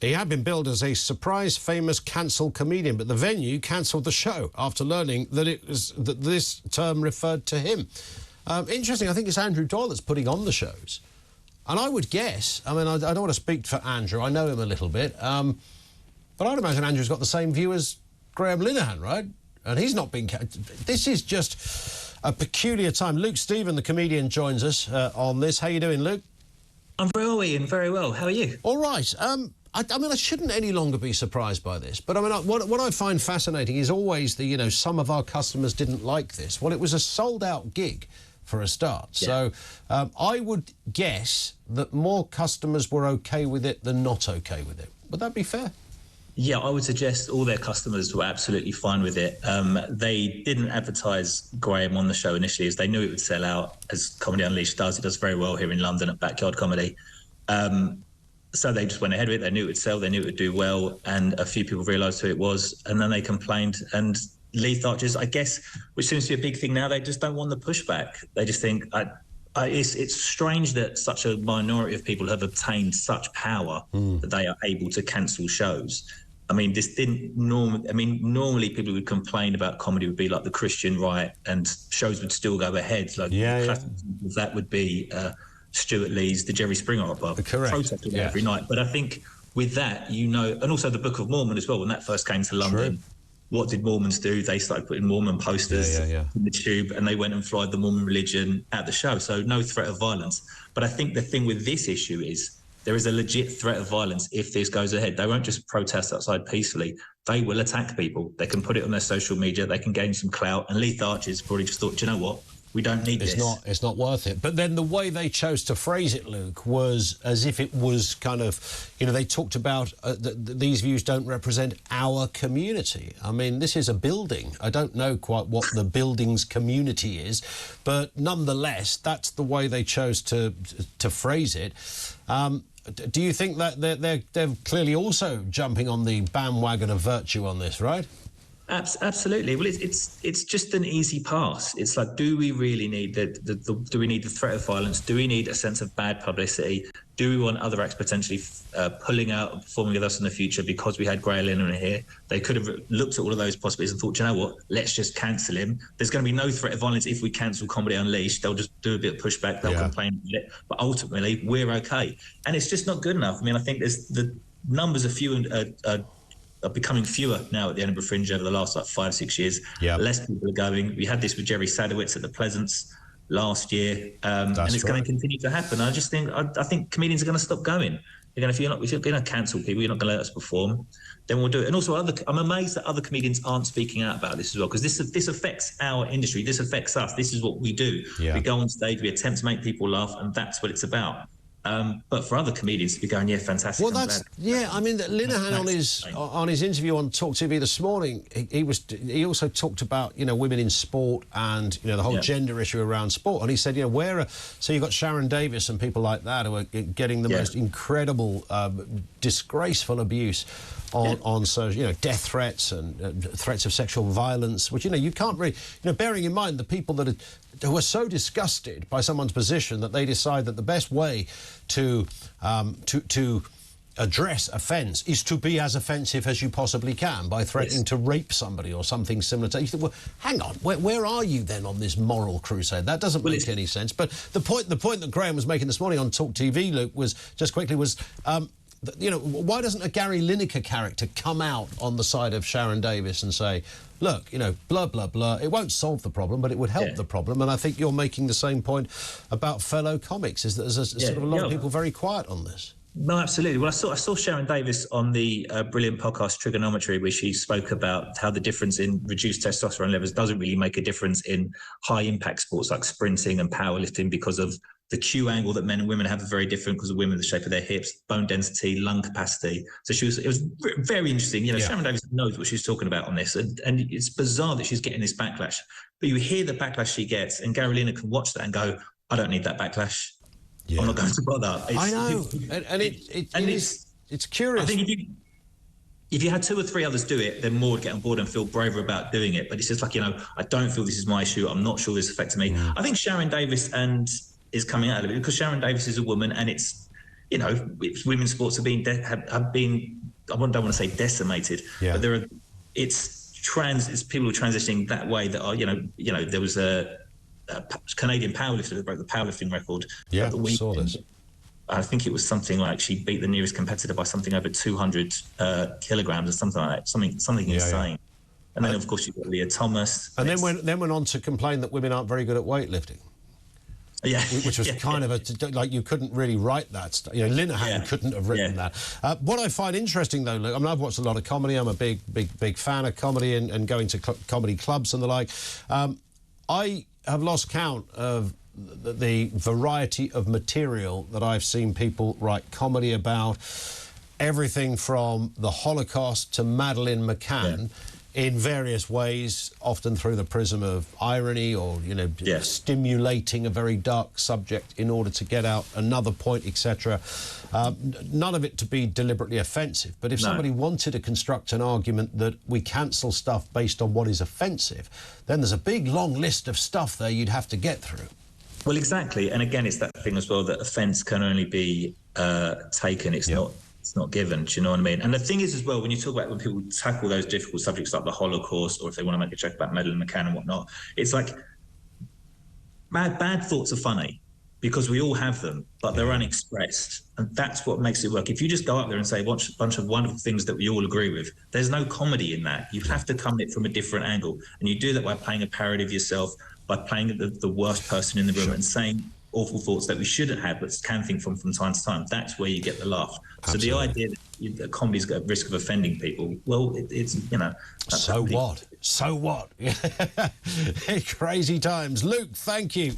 He had been billed as a surprise famous cancelled comedian, but the venue cancelled the show after learning that this term referred to him. Interesting, I think it's Andrew Doyle that's putting on the shows. And I would guess, I mean, I don't want to speak for Andrew, I know him a little bit, but I'd imagine Andrew's got the same view as Graham Linehan, right? And he's not been... This is just a peculiar time. Luke Stephen, the comedian, joins us on this. How you doing, Luke? I'm very well, Ian, very well. How are you? All right. I mean, I shouldn't any longer be surprised by this, but I mean, what I find fascinating is always the, you know, some of our customers didn't like this. Well, it was a sold-out gig for a start. Yeah. So I would guess that more customers were OK with it than not OK with it. Would that be fair? Yeah, I would suggest all their customers were absolutely fine with it. They didn't advertise Graham on the show initially, as they knew it would sell out, as Comedy Unleashed does. It does very well here in London at Backyard Comedy. So they just went ahead with it. They knew it would sell. They knew it would do well. And a few people realised who it was. And then they complained. And Leith Archers, I guess, which seems to be a big thing now, they just don't want the pushback. They just think... it's strange that such a minority of people have obtained such power that they are able to cancel shows. I mean, this didn't normally people would complain about comedy would be like the Christian right, and shows would still go ahead. Like that would be Stuart Lee's The Jerry Springer Opera, protesting every night. But I think with that, you know, and also the Book of Mormon as well. When that first came to London, what did Mormons do? They started putting Mormon posters in the tube, and they went and flied the Mormon religion at the show. So no threat of violence. But I think the thing with this issue is there is a legit threat of violence if this goes ahead. They won't just protest outside peacefully. They will attack people. They can put it on their social media. They can gain some clout. And Leith Archers probably just thought, do you know what? We don't need this. It's not worth it. But then the way they chose to phrase it, Luke, was as if it was kind of, you know, they talked about these views don't represent our community. I mean, this is a building. I don't know quite what the building's community is, but nonetheless, that's the way they chose to phrase it. Do you think that they're clearly also jumping on the bandwagon of virtue on this, right? Absolutely. Well, it's just an easy pass. It's like, do we really need do we need the threat of violence? Do we need a sense of bad publicity? Do we want other acts potentially pulling out and performing with us in the future because we had Graham Linehan here? They could have looked at all of those possibilities and thought, you know what, let's just cancel him. There's going to be no threat of violence if we cancel Comedy Unleashed. They'll just do a bit of pushback. They'll complain a bit. But ultimately, we're OK. And it's just not good enough. I mean, I think the numbers are becoming fewer now at the Edinburgh Fringe over the last 5-6 years. Less people are going. We had this with Jerry Sadowitz at the Pleasance last year, and it's going to continue to happen. I just think I think comedians are going to stop going. If you're going to cancel people, you're not going to let us perform, then we'll do it. And also, I'm amazed that other comedians aren't speaking out about this as well, because this affects our industry. This affects us. This is what we do. We go on stage, we attempt to make people laugh, and that's what it's about. But for other comedians to be going, yeah, fantastic. Well, I mean, Linehan on his interview on TalkTV this morning, he also talked about, you know, women in sport and, you know, the whole gender issue around sport. And he said, you know, so you've got Sharon Davis and people like that who are getting the most incredible, disgraceful abuse on so, you know, death threats and threats of sexual violence, which, you know, you can't really, you know, bearing in mind the people who are so disgusted by someone's position that they decide that the best way to address offence is to be as offensive as you possibly can by threatening to rape somebody or something similar to. You think, well, hang on, where are you then on this moral crusade? That doesn't make any sense. But the point that Graham was making this morning on TalkTV, Luke, was just quickly was. You know, why doesn't a Gary Lineker character come out on the side of Sharon Davis and say, look, you know, blah, blah, blah, it won't solve the problem, but it would help the problem. And I think you're making the same point about fellow comics, is that there's sort of a lot of people very quiet on this. No, absolutely. Well, I saw Sharon Davis on the brilliant podcast Trigonometry, where she spoke about how the difference in reduced testosterone levels doesn't really make a difference in high-impact sports like sprinting and powerlifting, because of the Q angle that men and women have are very different, because of women, the shape of their hips, bone density, lung capacity. So it was very interesting. You know, Sharon Davis knows what she's talking about on this, and it's bizarre that she's getting this backlash. But you hear the backlash she gets, and Gary Lineker can watch that and go, I don't need that backlash. I'm not going to bother. I know, and it's curious. I think if you had 2 or 3 others do it, then more would get on board and feel braver about doing it. But it's just like, you know, I don't feel this is my issue. I'm not sure this affects me. I think Sharon Davis is coming out of it because Sharon Davis is a woman, and it's you know, women's sports have been have been, I don't want to say decimated, but it's people who are transitioning that way that are, you know, there was a Canadian powerlifter that broke the powerlifting record at the weekend. Saw this. I think it was something like she beat the nearest competitor by something over 200 kilograms or something like that, something insane. Yeah. And then, of course, you've got Leah Thomas. And then went on to complain that women aren't very good at weightlifting. Yeah. Which was kind of like you couldn't really write that stuff. You know, Linehan couldn't have written that. What I find interesting, though, Luke, I mean, I've watched a lot of comedy. I'm a big fan of comedy and going to comedy clubs and the like. I have lost count of the variety of material that I've seen people write comedy about. Everything from the Holocaust to Madeleine McCann. In various ways, often through the prism of irony or, you know, stimulating a very dark subject in order to get out another point, etc. None of it to be deliberately offensive. But if somebody wanted to construct an argument that we cancel stuff based on what is offensive, then there's a big, long list of stuff there you'd have to get through. Well, exactly. And again, it's that thing as well that offence can only be taken. It's not given. Do you know what I mean? And the thing is as well, when you talk about when people tackle those difficult subjects like the Holocaust, or if they want to make a joke about Madeleine McCann and whatnot, it's like bad thoughts are funny because we all have them, but they're unexpressed. And that's what makes it work. If you just go up there and say a bunch of wonderful things that we all agree with, there's no comedy in that. You have to come at it from a different angle. And you do that by playing a parody of yourself, by playing the worst person in the room and saying awful thoughts that we shouldn't have but can think from time to time. That's where you get the laugh. Absolutely. So the idea that comedy's got a risk of offending people, well, it's, you know... So what? So what? Crazy times. Luke, thank you.